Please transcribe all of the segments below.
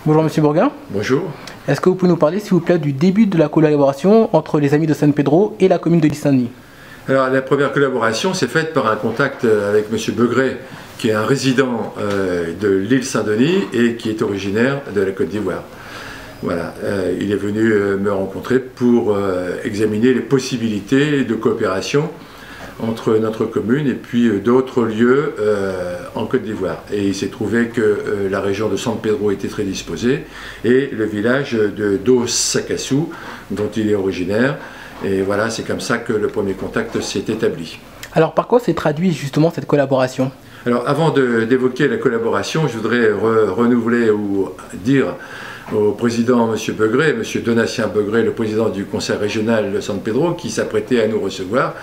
Bonjour Monsieur Bourguin. Bonjour. Est-ce que vous pouvez nous parler s'il vous plaît du début de la collaboration entre les Amis de San Pedro et la commune de l'Isle-Saint-Denis? Alors la première collaboration s'est faite par un contact avec M. Begré, qui est un résident de l'île Saint-Denis et qui est originaire de la Côte d'Ivoire. Voilà, il est venu me rencontrer pour examiner les possibilités de coopération entre notre commune et puis d'autres lieux en Côte d'Ivoire. Et il s'est trouvé que la région de San Pedro était très disposée et le village de Dos Sakassou, dont il est originaire. Et voilà, c'est comme ça que le premier contact s'est établi. Alors par quoi s'est traduit justement cette collaboration? Alors avant d'évoquer la collaboration, je voudrais renouveler ou dire au président M. Begré, M. Donatien Begré, le président du conseil régional de San Pedro, qui s'apprêtait à nous recevoir,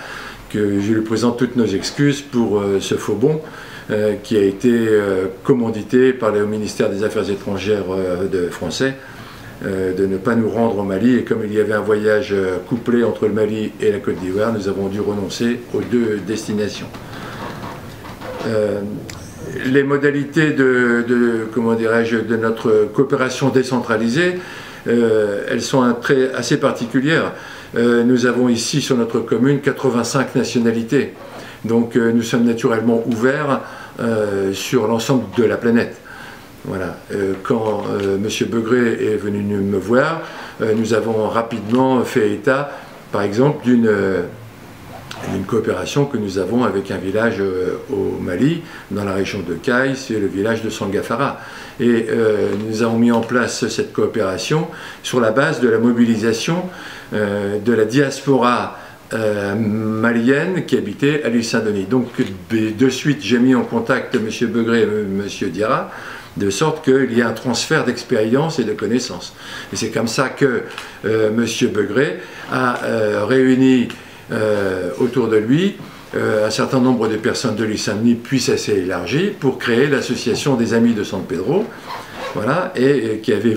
que je lui présente toutes nos excuses pour ce faux bond qui a été commandité par le ministère des Affaires étrangères français de ne pas nous rendre au Mali. Et comme il y avait un voyage couplé entre le Mali et la Côte d'Ivoire, nous avons dû renoncer aux deux destinations. Les modalités comment dirais-je, de notre coopération décentralisée, elles sont assez particulières. Nous avons ici sur notre commune 85 nationalités, donc nous sommes naturellement ouverts sur l'ensemble de la planète. Voilà. Quand M. Begré est venu me voir, nous avons rapidement fait état, par exemple, d'une coopération que nous avons avec un village au Mali, dans la région de Kayes, c'est le village de Sangafara. Et nous avons mis en place cette coopération sur la base de la mobilisation de la diaspora malienne qui habitait à l'île Saint-Denis. Donc de suite, j'ai mis en contact M. Begré et M. Diarra, de sorte qu'il y a un transfert d'expérience et de connaissances. Et c'est comme ça que M. Begré a réuni autour de lui un certain nombre de personnes de l'île Saint-Denis, puis ça s'est élargi pour créer l'association des Amis de San Pedro, voilà, et qui avait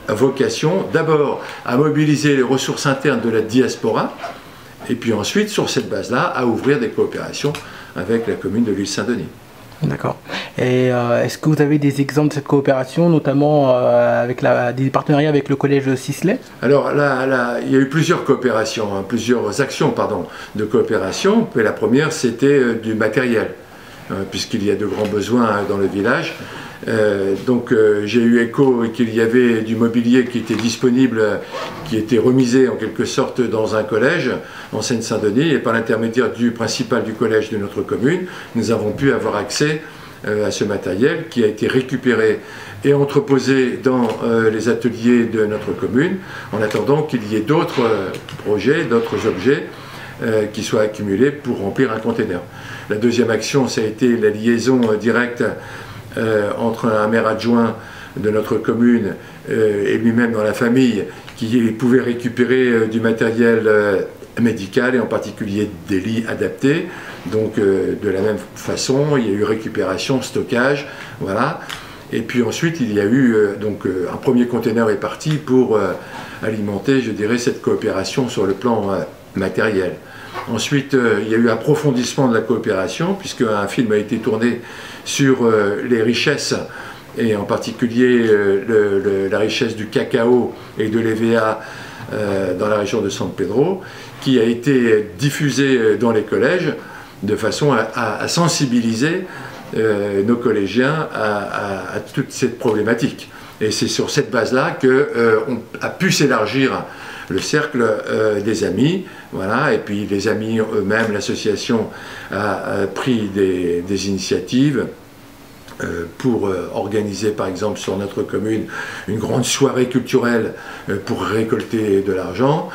vocation d'abord à mobiliser les ressources internes de la diaspora, et puis ensuite, sur cette base-là, à ouvrir des coopérations avec la commune de l'île Saint-Denis. D'accord. Et est-ce que vous avez des exemples de cette coopération, notamment avec des partenariats avec le collège Sisley? Alors là, il y a eu plusieurs coopérations, hein, plusieurs actions de coopération. Et la première, c'était du matériel, puisqu'il y a de grands besoins dans le village. Donc j'ai eu écho qu'il y avait du mobilier qui était disponible, qui était remisé en quelque sorte dans un collège en Seine-Saint-Denis, et par l'intermédiaire du principal du collège de notre commune, nous avons pu avoir accès à ce matériel qui a été récupéré et entreposé dans les ateliers de notre commune, en attendant qu'il y ait d'autres projets, d'autres objets qui soient accumulés pour remplir un conteneur. La deuxième action, ça a été la liaison directe entre un maire adjoint de notre commune et lui-même dans la famille, qui pouvait récupérer du matériel médical et en particulier des lits adaptés. Donc de la même façon, il y a eu récupération, stockage, voilà. Et puis ensuite, il y a eu un premier conteneur est parti pour alimenter, je dirais, cette coopération sur le plan matériel. Ensuite, il y a eu approfondissement de la coopération, puisque un film a été tourné sur les richesses, et en particulier la richesse du cacao et de l'EVA dans la région de San Pedro, qui a été diffusé dans les collèges de façon à sensibiliser nos collégiens à toute cette problématique. Et c'est sur cette base-là qu'on a pu s'élargir le cercle des amis, voilà, et puis les amis eux-mêmes, l'association a pris des initiatives pour organiser par exemple sur notre commune une grande soirée culturelle pour récolter de l'argent,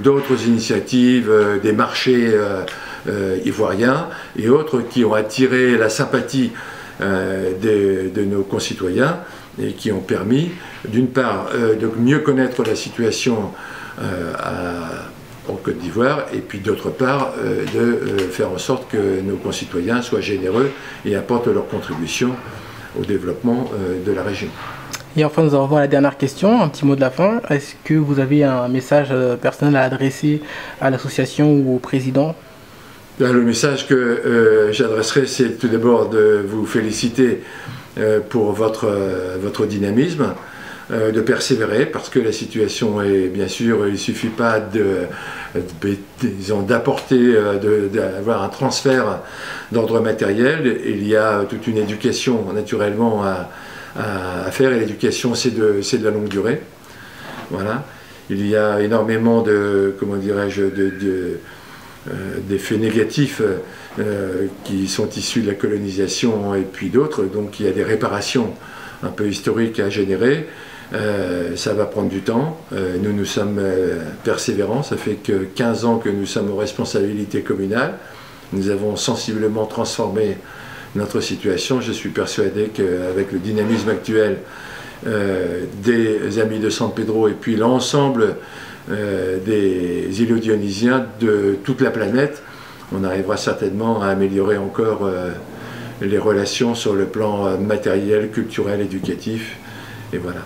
d'autres initiatives, des marchés ivoiriens et autres qui ont attiré la sympathie de nos concitoyens et qui ont permis d'une part de mieux connaître la situation en Côte d'Ivoire, et puis d'autre part de faire en sorte que nos concitoyens soient généreux et apportent leur contribution au développement de la région. Et enfin, nous avons la dernière question, un petit mot de la fin. Est-ce que vous avez un message personnel à adresser à l'association ou au président? Le message que j'adresserai, c'est tout d'abord de vous féliciter pour votre dynamisme, de persévérer, parce que la situation est, bien sûr, il ne suffit pas d'apporter, d'avoir un transfert d'ordre matériel. Il y a toute une éducation naturellement à faire, et l'éducation c'est de la longue durée. Voilà. Il y a énormément de, comment dirais-je, d'effets négatifs qui sont issus de la colonisation et puis d'autres, donc il y a des réparations un peu historiques à générer. Ça va prendre du temps. Nous sommes persévérants. Ça fait que 15 ans que nous sommes aux responsabilités communales. Nous avons sensiblement transformé notre situation. Je suis persuadé qu'avec le dynamisme actuel des Amis de San Pedro et puis l'ensemble des îlots dionysiens de toute la planète, on arrivera certainement à améliorer encore les relations sur le plan matériel, culturel, éducatif. Et voilà.